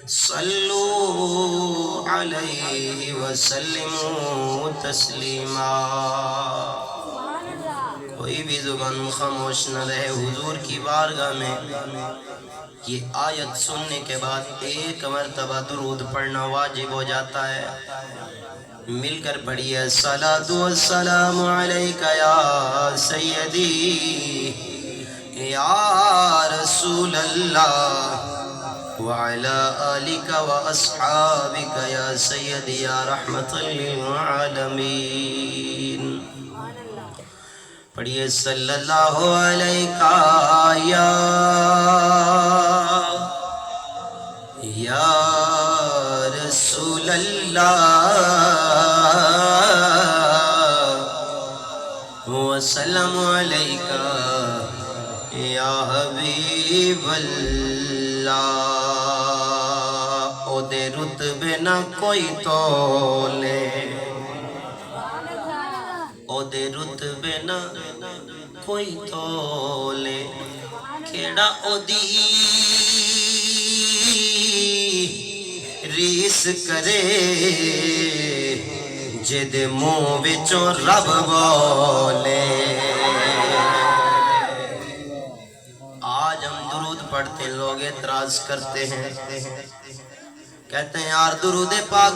صلو علیہ وسلموا تسلیما۔ کوئی بھی زبان خاموش نہ رہے حضور کی بارگاہ میں یہ آیت سننے کے بعد ایک مرتبہ درود پڑھنا واجب ہو جاتا ہے۔ مل کر پڑھیے الصلاۃ والسلام علیک یا سیدی یا رسول اللہ وعلی آلک واصحابک یا سیدی یا رحمت للعالمین۔ پڑھیے صلی اللہ علیہ یا رسول اللہ وسلم علیکہ یا حبیب اللہ۔ او دے رتبے نہ کوئی تولے، او دے رتبے نہ کوئی تولے، کیڑا او دی ریس کرے جد منہ وچوں رب بولے۔ آج ہم درود پڑھتے لوگ اعتراض کرتے ہیں، کہتے ہیں یار درود پاک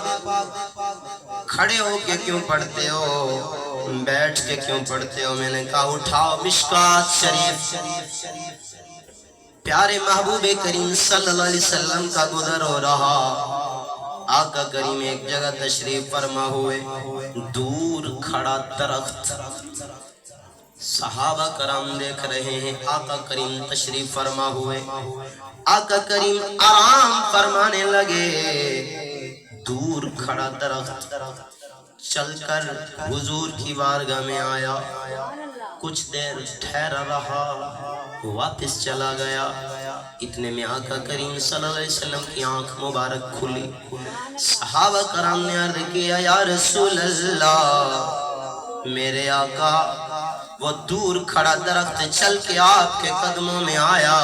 کھڑے ہو کے کیوں پڑھتے ہو، بیٹھ کے کیوں پڑھتے ہو؟ میں نے کہا اٹھاؤ مشکات شریف، پیارے محبوب کریم صلی اللہ علیہ وسلم کا گزر ہو رہا، آقا کریم ایک جگہ تشریف فرما ہوئے، دور کھڑا درخت، صحابہ کرام دیکھ رہے ہیں، آقا کریم تشریف فرما ہوئے، آقا کریم آرام فرمانے لگے، دور کھڑا درخت چل کر حضور کی بارگاہ میں آیا، کچھ دیر ٹھہرا رہا، واپس چلا گیا۔ اتنے میں آقا کریم صلی اللہ علیہ وسلم کی آنکھ مبارک کھلی، صحابہ کرام نے عرض کیا یا رسول اللہ، میرے آقا وہ دور کھڑا درخت چل کے آپ کے قدموں میں آیا،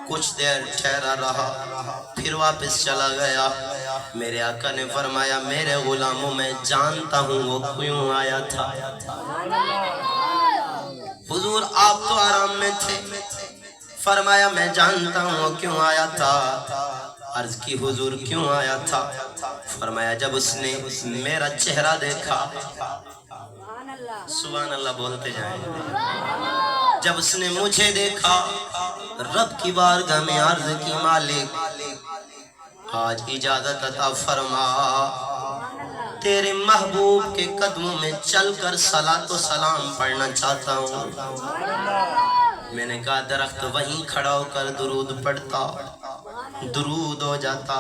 کچھ دیر ٹھہرا رہا، پھر واپس چلا گیا۔ میرے آقا نے فرمایا میرے غلاموں میں جانتا ہوں وہ کیوں آیا تھا۔ حضور آپ تو آرام میں تھے، فرمایا میں جانتا ہوں وہ کیوں آیا تھا۔ عرض کی حضور کیوں آیا تھا؟ فرمایا جب اس نے میرا چہرہ دیکھا، سبحان اللہ بولتے جائیں، جب اس نے مجھے دیکھا، رب کی بارگاہ میں عرض کی مالک آج اجازت عطا فرما، تیرے محبوب کے قدموں میں چل کر صلاۃ و سلام پڑھنا چاہتا ہوں۔ میں نے کہا درخت وہیں کھڑا ہو کر درود پڑھتا، درود ہو جاتا،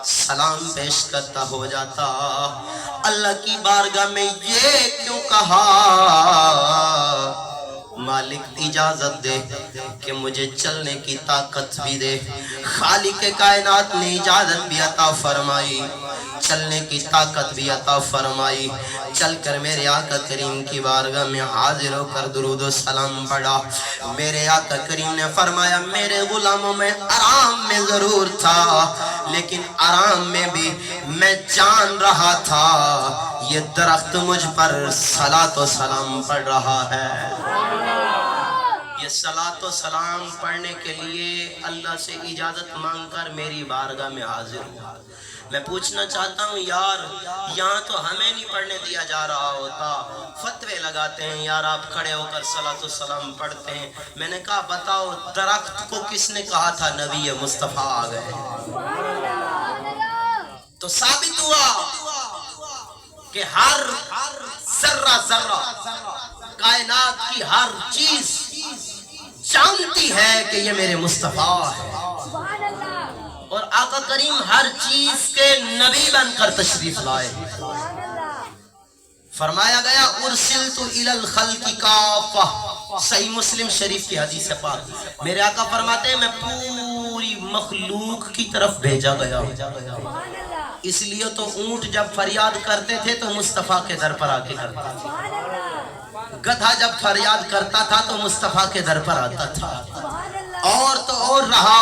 سلام پیش کرتا ہو جاتا، اللہ کی بارگاہ میں یہ کیوں کہا مالک اجازت دے کہ مجھے چلنے کی طاقت بھی دے۔ خالق کائنات نے اجازت بھی عطا فرمائی، چلنے کی طاقت بھی عطا فرمائی، چل کر میرے آقا کریم کی بارگاہ میں حاضر ہو کر درود و سلام پڑھا۔ میرے آقا کریم نے فرمایا میرے غلاموں میں آرام میں ضرور تھا، لیکن آرام میں بھی میں جان رہا تھا یہ درخت مجھ پر صلاۃ و سلام پڑھ رہا ہے۔ یہ صلاۃ و سلام پڑھنے کے لیے اللہ سے اجازت مانگ کر میری بارگاہ میں حاضر ہوا۔ میں پوچھنا چاہتا ہوں یار یہاں تو ہمیں نہیں پڑھنے دیا جا رہا ہوتا، فتوے لگاتے ہیں یار آپ کھڑے ہو کر صلاۃ و سلام پڑھتے ہیں۔ میں نے کہا بتاؤ درخت کو کس نے کہا تھا نبی مصطفیٰ آ گئے؟ تو ثابت ہوا کہ ہر ذرہ ذرہ کائنات کی ہر چیز جانتی ہے کہ یہ میرے مصطفیٰ ہے، اور آقا کریم ہر چیز کے نبی بن کر تشریف لائے۔ فرمایا گیا ارسلت الی الخلق کافہ، صحیح مسلم شریف کی حدیث پاک، میرے آقا فرماتے ہیں میں پوری مخلوق کی طرف بھیجا گیا۔ اس لیے تو اونٹ جب فریاد کرتے تھے تو مصطفیٰ کے در پر آ کے کرتے تھے، گدھا جب فریاد کرتا تھا تو مصطفیٰ کے در پر آتا تھا، اور تو اور رہا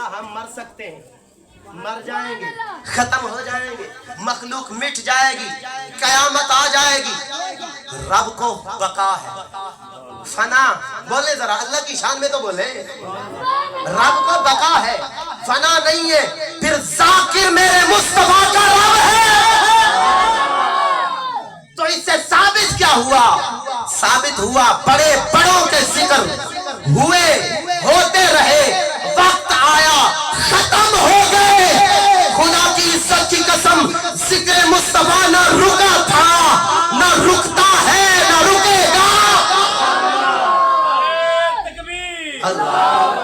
قبلہ ہم مر سکتے ہیں، مر جائیں گے، ختم ہو جائیں گے، مخلوق مٹ جائے گی، قیامت آ جائے گی، رب کو بقا ہے، فنا بولے ذرا اللہ کی شان میں تو بولے، رب کو بقا ہے، فنا نہیں ہے، پھر ذاکر میرے مصطفیٰ کا رب ہے۔ تو اس سے ثابت کیا ہوا؟ ثابت ہوا بڑے بڑوں کے ذکر ہوئے، ہوتے رہے، وقت آیا ختم ہو گئے۔ خدا کی عزت کی قسم ذکر مصطفیٰ نہ رکا تھا، نہ رکتا ہے، نہ رکے گا۔ اللہ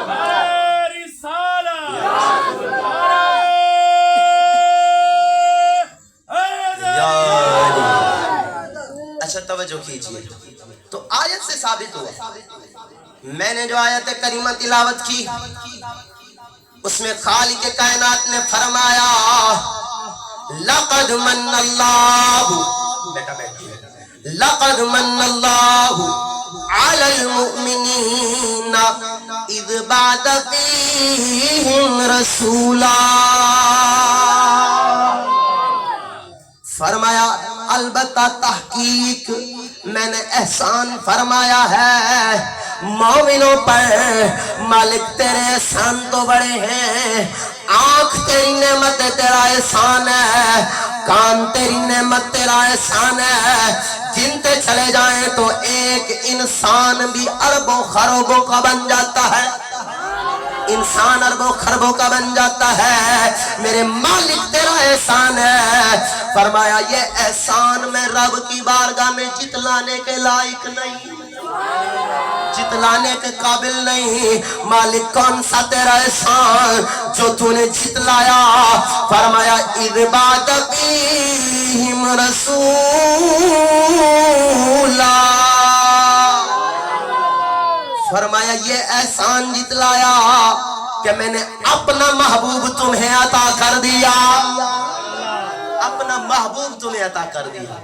اچھا توجہ کیجئے، تو آیت سے ثابت ہوا۔ میں نے جو آیت کریمہ تلاوت کی اس میں خالق کائنات نے فرمایا لقد من اللہ، لقد من اللہ علی المؤمنین اذ بعث فیہم رسولا۔ فرمایا البتہ تحقیق میں نے احسان فرمایا ہے مومنوں پر۔ مالک تیرے احسان تو بڑے ہیں، آنکھ تیری نعمت تیرا احسان ہے، کان تیری نعمت تیرا احسان ہے، گنتے چلے جائیں تو ایک انسان بھی اربوں خربوں کا بن جاتا ہے، انسان اربوں خربوں کا بن جاتا ہے۔ میرے مالک تیرا احسان ہے۔ فرمایا یہ احسان میں رب کی بارگاہ میں جتلانے کے لائق نہیں، جتلانے کے قابل نہیں۔ مالک کون سا تیرا احسان جو تو نے جتلایا؟ فرمایا اذ بعث فیہم رسولا۔ فرمایا یہ احسان جتلایا کہ میں نے اپنا محبوب تمہیں عطا کر دیا، اپنا محبوب تمہیں عطا کر دیا۔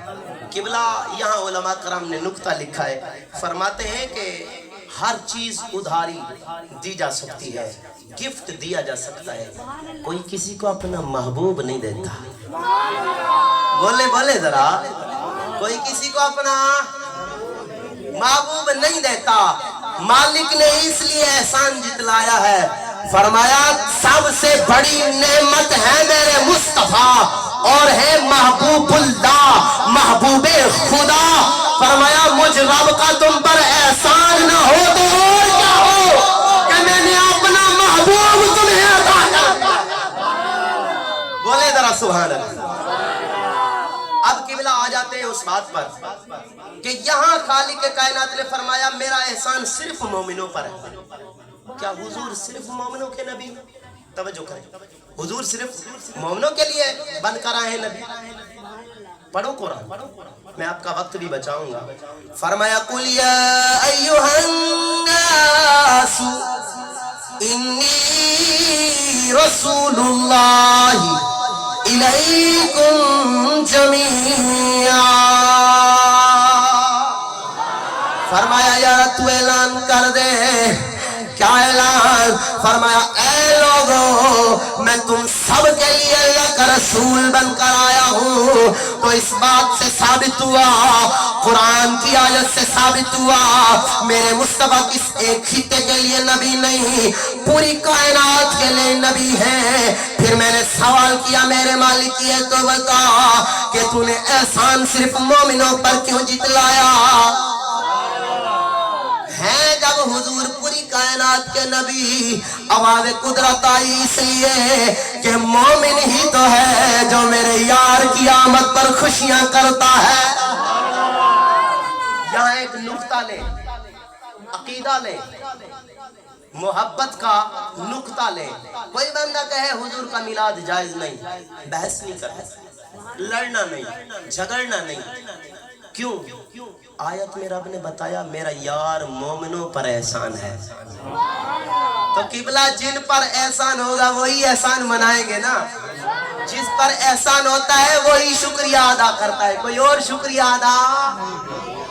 قبلہ یہاں علماء کرام نے نکتہ لکھا ہے، فرماتے ہیں کہ ہر چیز ادھاری دی جا سکتی ہے، گفٹ دیا جا سکتا ہے، کوئی کسی کو اپنا محبوب نہیں دیتا۔ بولے بولے ذرا، کوئی کسی کو اپنا محبوب نہیں دیتا۔ مالک نے اس لیے احسان جتلایا ہے، فرمایا سب سے بڑی نعمت ہے میرے مصطفیٰ اور ہے محبوب اللہ، محبوب خدا۔ فرمایا مجھ رب کا تم پر احسان نہ ہو تو اور کیا ہو کہ میں نے اپنا محبوب تمہیں عطا کر دیا۔ بولے ذرا سبحان اللہ۔ اب قبلہ آ جاتے ہیں اس بات پر کہ یہاں خالق کائنات نے فرمایا میرا احسان صرف مومنوں پر ہے۔ کیا حضور صرف مومنوں کے نبی؟ توجہ کریں، حضور صرف مومنوں کے لیے بن کر آئے نبی؟ پڑھو قرآن، میں آپ کا وقت بھی بچاؤں گا۔ فرمایا قُلْ يَا أَيُّهَا النَّاسُ إِنِّي رَسُولُ اللَّهِ إِلَيْكُمْ جَمِيعًا۔ فرمایا یار تو اعلان کر دے۔ کیا اعلان؟ فرمایا اے لوگوں میں تم سب کے لیے اللہ کا رسول بن کر آیا ہوں۔ تو اس بات سے ثابت ہوا، قرآن کی آیت سے ثابت ہوا میرے مصطفیٰ کس ایک خطے کے لیے نبی نہیں، پوری کائنات کے لیے نبی ہیں۔ پھر میں نے سوال کیا میرے مالک یہ تو بتا کہ تو نے احسان صرف مومنوں پر کیوں جتلایا ہے؟ جب حضور پوری کائنات کے نبی، آواز قدرت آئی اس لیے کہ مومن ہی تو ہے جو میرے یار کی آمد پر خوشیاں کرتا ہے۔ یہاں ایک نکتہ لے، عقیدہ لے، محبت کا نکتہ لے۔ کوئی بندہ کہے حضور کا میلاد جائز نہیں، بحث نہیں کرنا، لڑنا نہیں، جھگڑنا نہیں۔ کیوں؟ آیت میں رب نے بتایا میرا یار مومنوں پر احسان ہے۔ تو قبلہ جن پر احسان ہوگا وہی احسان منائیں گے نا۔ جس پر احسان ہوتا ہے وہی شکریہ ادا کرتا ہے، کوئی اور شکریہ ادا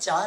4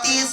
30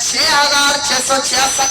6666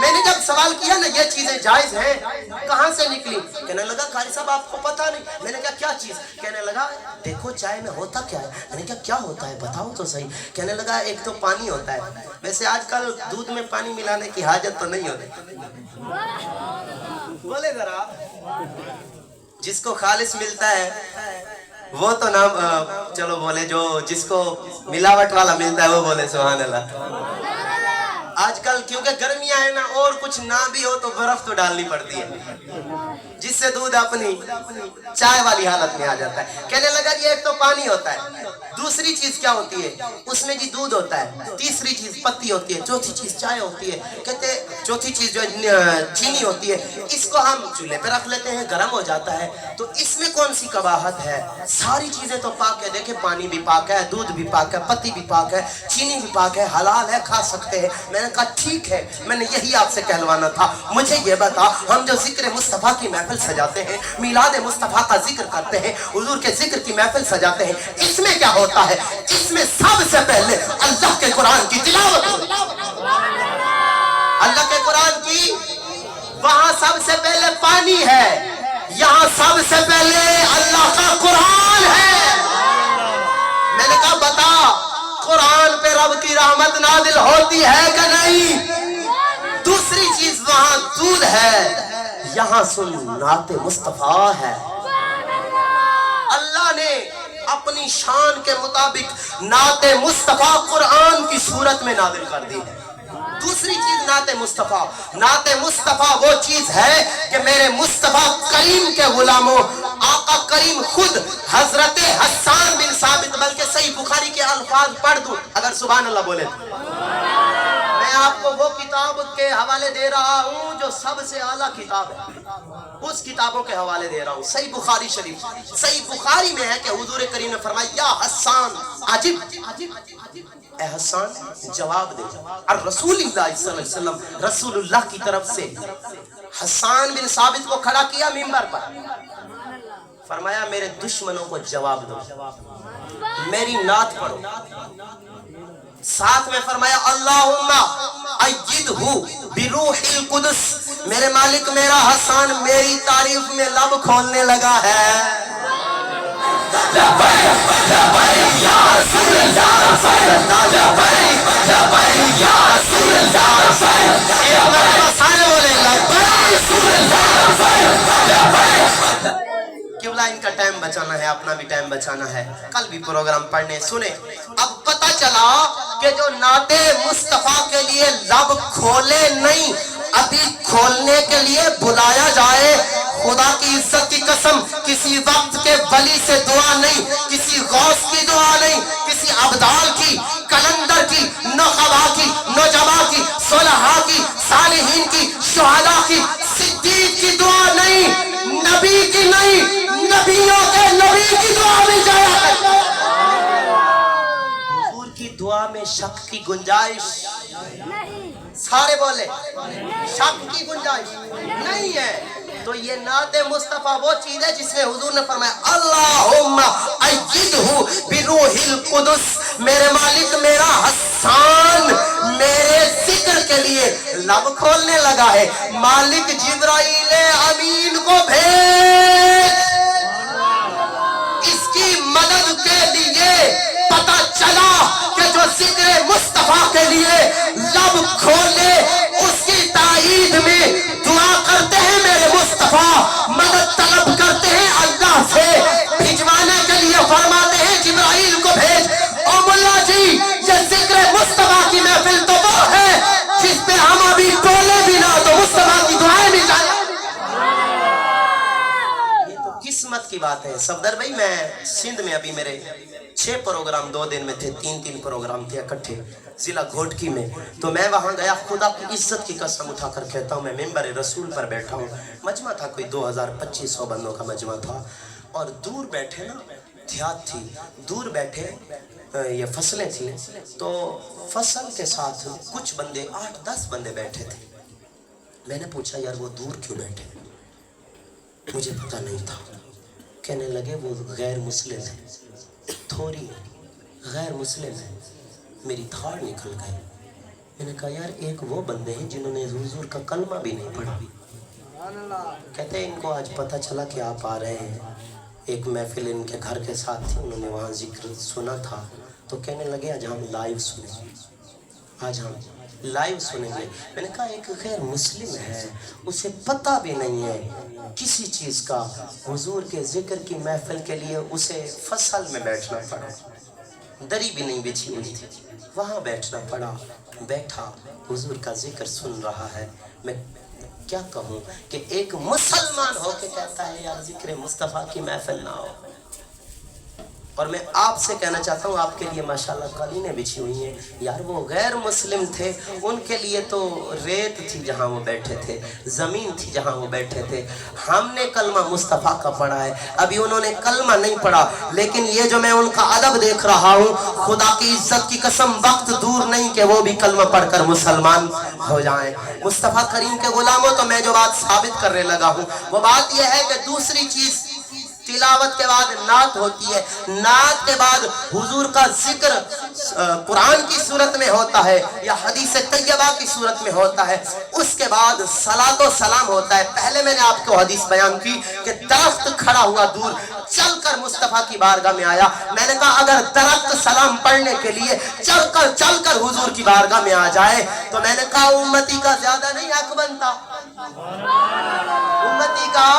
میں نے جب سوال کیا نا یہ چیزیں جائز ہیں کہاں سے نکلی؟ کہنے لگا قاری صاحب آپ کو پتا نہیں۔ میں نے کہا کیا چیز؟ کہنے لگا دیکھو چائے میں ہوتا کیا ہے؟ میں نے کہا کیا ہوتا ہے بتاؤ تو صحیح۔ کہنے لگا ایک تو پانی ہوتا ہے، ویسے آج کل دودھ میں پانی ملانے کی حاجت تو نہیں ہوتی، بولے ذرا، جس کو خالص ملتا ہے وہ تو نام چلو بولے، جو جس کو ملاوٹ والا ملتا ہے وہ بولے سبحان اللہ۔ آج کل کیونکہ گرمیاں ہیں نا، اور کچھ نہ بھی ہو تو برف تو ڈالنی پڑتی ہے، جس سے دودھ اپنی چائے والی حالت میں آ جاتا ہے۔ کہنے لگا یہ ایک تو پانی ہوتا ہے، دوسری چیز کیا ہوتی ہے؟ اس میں جی دودھ ہوتا ہے، تیسری چیز پتی ہوتی ہے، چوتھی چیز چائے ہوتی ہے۔ کہتے چوتھی چیز جو چینی ہوتی ہے، اس کو ہم چولہے پہ رکھ لیتے ہیں، گرم ہو جاتا ہے، تو اس میں کون سی قباحت ہے؟ ساری چیزیں تو پاک ہے، دیکھیں پانی بھی پاک ہے، دودھ بھی پاک ہے، پتی بھی پاک ہے، چینی بھی پاک ہے، حلال ہے، کھا سکتے ہیں۔ میں نے کہا ٹھیک ہے، میں نے یہی آپ سے کہلوانا تھا، مجھے یہ بتا ہم جو ذکر مصطفیٰ کی محفل سجاتے ہیں، میلاد مصطفیٰ کا ذکر کرتے ہیں، حضور کے ذکر کی محفل سجاتے ہیں، اس میں کیا ہوتا ہے؟ اس میں سب سے پہلے اللہ کے قرآن کی تلاوت ہوتی ہے، اللہ کے قرآن کی، وہاں سب سے پہلے پانی ہے، یہاں سب سے پہلے اللہ کا قرآن ہے۔ میں نے کہا بتا قرآن پہ رب کی رحمت نازل ہوتی ہے کہ نہیں؟ دوسری چیز وہاں دودھ ہے، یہاں سنت مصطفیٰ ہے۔ اللہ نے اپنی شان کے مطابق نعت مصطفیٰ قرآن کی صورت میں نازل کر دی ہے۔ دوسری چیز نعت مصطفیٰ، نعت مصطفیٰ وہ چیز ہے کہ میرے مصطفیٰ کریم کے غلاموں، آقا کریم خود حضرت حسان بن ثابت، بلکہ صحیح بخاری کے الفاظ پڑھ دوں اگر سبحان اللہ بولے، میں آپ کو وہ کتاب کے حوالے دے رہا ہوں جو سب سے اعلیٰ کتاب ہے، اس کتابوں کے حوالے دے رہا ہوں۔ صحیح بخاری شریف، صحیح بخاری میں ہے کہ حضور کریم نے فرمایا یا حسان عجب، اے حسان جواب دے، اور رسول اللہ صلی اللہ علیہ وسلم رسول اللہ کی طرف سے حسان بن ثابت کو کھڑا کیا منبر پر، فرمایا میرے دشمنوں کو جواب دو، میری نعت پڑھو، ساتھ میں فرمایا اللہم ایدہ بروح القدس، میرے مالک میرا حسان میری تعریف میں لب کھولنے لگا ہے۔ قبلہ ان کا ٹائم بچانا ہے، اپنا بھی ٹائم بچانا ہے، کل بھی پروگرام پڑھنے سنے۔ اب پتہ چلا کہ جو نعت مصطفیٰ کے لیے لب کھولے نہیں، ابھی کھولنے کے لیے بلایا جائے، خدا کی عزت کی قسم کسی وقت کے ولی سے دعا نہیں، کسی غوث کی دعا نہیں، کسی عبدال کی، کلندر کی، نخبہ کی، نجبہ کی، صلحاء کی، صالحین کی، شہداء کی، صدیق کی دعا نہیں، نبی کی نہیں، نبیوں کے نبی کی دعا مل جایا ہے۔ حضور کی دعا میں شک کی گنجائش سارے بولے، شک کی گنجائش نہیں ہے۔ تو یہ نعت مصطفیٰ وہ چیز ہے جس میں حضور نے فرمایا اللہم ایدہ بروح القدس، میرے مالک میرا حسان میرے ذکر کے لیے لب کھولنے لگا ہے، مالک جبرائیل امین کو بھیج اس کی مدد کے لیے۔ پتہ چلا کہ جو ذکر مصطفیٰ کے لیے لب کھولے اس کی تائید میں دعا کرتے ہیں میرے مصطفیٰ، مدد طلب کرتے ہیں اللہ سے، بھجوانے کے لیے فرماتے ہیں جبرائیل کو بھیج۔ او مولا جی یہ ذکر مصطفیٰ کی محفل تو وہ ہے جس پہ ہم ابھی بولے بھی نہ تو مصطفیٰ کی دعائیں بھی جائیں۔ یہ تو قسمت کی بات ہے صفدر بھائی۔ میں سندھ میں ابھی میرے 6 پروگرام 2 دن میں تھے، 3 پروگرام تھے اکٹھے ضلع گھوٹکی میں، تو میں وہاں گیا، خدا کی عزت کی قسم اٹھا کر کہتا ہوں میں ممبر رسول پر بیٹھا ہوں، مجمع تھا کوئی 2500 بندوں کا مجمع تھا، اور دور بیٹھے نا دیہات تھی، دور بیٹھے یہ فصلیں تھیں، تو فصل کے ساتھ کچھ بندے 8-10 بندے بیٹھے تھے۔ میں نے پوچھا یار وہ دور کیوں بیٹھے؟ مجھے پتہ نہیں تھا۔ کہنے لگے وہ غیر مسلم ہیں، تھوڑی غیر مسلم ہے، میری دھاڑ نکل گئی، میں نے کہا یار ایک وہ بندے ہیں جنہوں نے حضور کا کلمہ بھی نہیں پڑھا. کہتے ہیں ان کو آج پتہ چلا کہ آپ آ رہے ہیں. ایک محفل ان کے گھر کے ساتھ تھی, انہوں نے وہاں ذکر سنا تھا تو کہنے لگے آج ہم لائیو سنیں گے, آج ہم لائیو سنیں گے. میں نے کہا ایک غیر مسلم ہے, اسے پتہ بھی نہیں ہے کسی چیز کا, حضور کے ذکر کی محفل کے لیے اسے فصل میں بیٹھنا پڑا, دری بھی نہیں بچھی ہوئی تھی, وہاں بیٹھنا پڑا, بیٹھا حضور کا ذکر سن رہا ہے. میں کیا کہوں کہ ایک مسلمان ہو کے کہتا ہے یار ذکر مصطفیٰ کی محفل نہ ہو. اور میں آپ سے کہنا چاہتا ہوں, آپ کے لیے ماشاءاللہ قالینیں بچھی ہوئی ہیں. یار وہ غیر مسلم تھے, ان کے لیے تو ریت تھی جہاں وہ بیٹھے تھے, زمین تھی جہاں وہ بیٹھے تھے. ہم نے کلمہ مصطفیٰ کا پڑھا ہے, ابھی انہوں نے کلمہ نہیں پڑھا, لیکن یہ جو میں ان کا ادب دیکھ رہا ہوں, خدا کی عزت کی قسم وقت دور نہیں کہ وہ بھی کلمہ پڑھ کر مسلمان ہو جائیں. مصطفیٰ کریم کے غلاموں, تو میں جو بات ثابت کرنے لگا ہوں وہ بات یہ ہے کہ دوسری چیز تلاوت کے بعد نعت ہوتی ہے, نعت کے بعد حضور کا ذکر قرآن کی صورت میں ہوتا ہے یا حدیث طیبہ کی صورت میں ہوتا ہے, اس کے بعد صلاۃ و سلام ہوتا ہے. پہلے میں نے آپ کو حدیث بیان کی کہ درخت کھڑا ہوا دور چل کر مصطفیٰ کی بارگاہ میں آیا. میں نے کہا اگر درخت سلام پڑھنے کے لیے چل کر حضور کی بارگاہ میں آ جائے تو میں نے کہا امتی کا زیادہ نہیں حق بنتا, امتی کا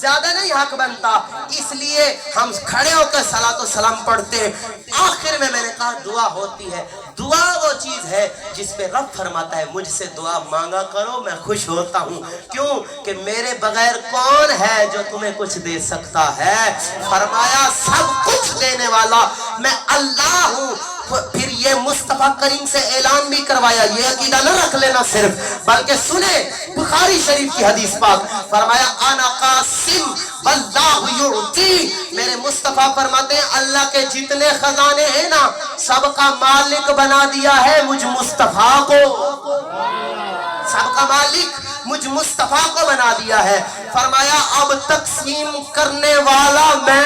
زیادہ نہیں حق بنتا, اس لیے ہم کھڑے ہو کر صلاۃ و سلام پڑھتے ہیں. آخر میں نے کہا دعا ہوتی ہے. دعا وہ چیز ہے جس پہ رب فرماتا ہے مجھ سے دعا مانگا کرو میں خوش ہوتا ہوں. کیوں کہ میرے بغیر کون ہے جو تمہیں کچھ دے سکتا ہے. فرمایا سب کچھ دینے والا میں اللہ ہوں. پھر یہ مصطفیٰ کریم سے اعلان بھی کروایا, یہ عقیدہ نہ رکھ لینا صرف, بلکہ سنیں بخاری شریف کی حدیث پاک. فرمایا انا قاسم واللہ یعطی, میرے مصطفیٰ فرماتے ہیں اللہ کے جتنے خزانے ہیں نا سب کا مالک بنا دیا ہے مجھ مصطفیٰ کو, سب کا مالک مجھ مصطفیٰ کو بنا دیا ہے. فرمایا اب تقسیم کرنے والا میں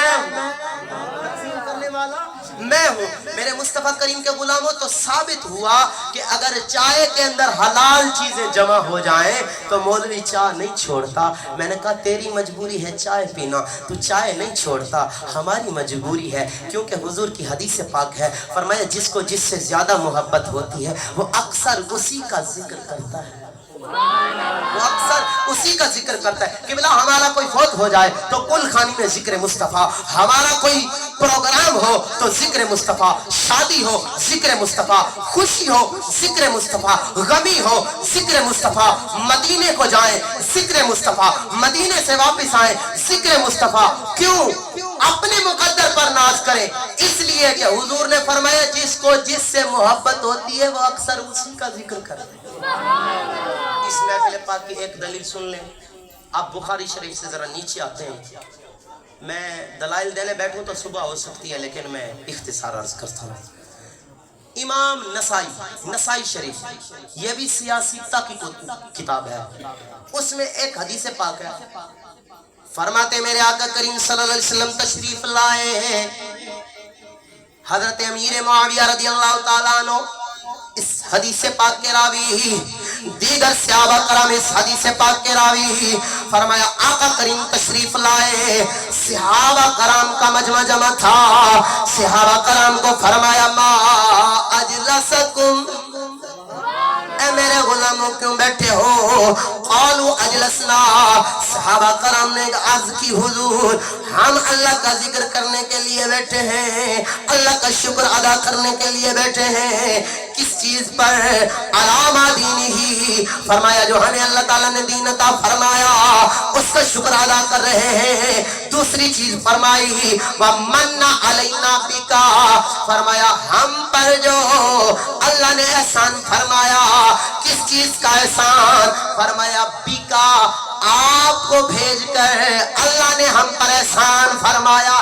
ہوں. میرے مصطفیٰ کریم کے غلاموں, تو ثابت ہوا کہ اگر چائے کے اندر حلال چیزیں جمع ہو جائیں تو مولوی چائے نہیں چھوڑتا. میں نے کہا تیری مجبوری ہے چائے پینا, تو چائے نہیں چھوڑتا, ہماری مجبوری ہے کیونکہ حضور کی حدیث پاک ہے. فرمایا جس کو جس سے زیادہ محبت ہوتی ہے وہ اکثر اسی کا ذکر کرتا ہے, وہ اکثر اسی کا ذکر کرتا ہے. کہ بلا ہمارا کوئی فوت ہو جائے تو کل خانی میں ذکر مصطفیٰ, ہمارا کوئی پروگرام ہو تو ذکر مصطفیٰ, شادی ہو ذکر مصطفیٰ, خوشی ہو ذکر مصطفیٰ, غمی ہو ذکر مصطفیٰ, مدینے کو جائیں ذکر مصطفیٰ, مدینے سے واپس آئیں ذکر مصطفیٰ. کیوں؟ اپنے مقدر پر ناز کریں, اس لیے کہ حضور نے فرمایا جس کو جس سے محبت ہوتی ہے وہ اکثر اسی کا ذکر کرے. اس محفل پاک کی ایک دلیل سن لیں. آپ بخاری شریف سے ذرا نیچے آتے ہیں. میں دلائل دینے بیٹھوں تو صبح ہو سکتی ہے لیکن میں اختصار عرض کرتا ہوں. امام نسائی شریف, یہ بھی سیاستہ کی کتاب ہے, اس میں ایک حدیث پاک ہے. فرماتے میرے آقا کریم صلی اللہ علیہ وسلم تشریف لائے ہیں, حضرت امیر معاویہ رضی اللہ تعالیٰ عنہ اس حدیث پاک کے راوی, دیگر صحابہ کرام اس حدیث پاک کے راوی. فرمایا آقا کریم تشریف لائے, صحابہ کرام کا مجمع جمع تھا. صحابہ کرام کو فرمایا ما اجلسکم, اے میرے غلاموں کیوں بیٹھے ہو؟ قالوا اجلسنا, صحابہ کرام نے عرض کی حضور ہم اللہ کا ذکر کرنے کے لیے بیٹھے ہیں, اللہ کا شکر ادا کرنے کے لیے بیٹھے ہیں. کس چیز پر؟ علامہ دینی, فرمایا جو ہمیں اللہ تعالیٰ نے دین عطا فرمایا اس کا شکر ادا کر رہے ہیں. دوسری چیز فرمائی وَمَنَّ عَلَيْنَا بِكَا, فرمایا ہم پر جو اللہ نے احسان فرمایا. کس چیز کا احسان؟ فرمایا بِكَا, آپ کو بھیج کر اللہ نے ہم پر احسان فرمایا.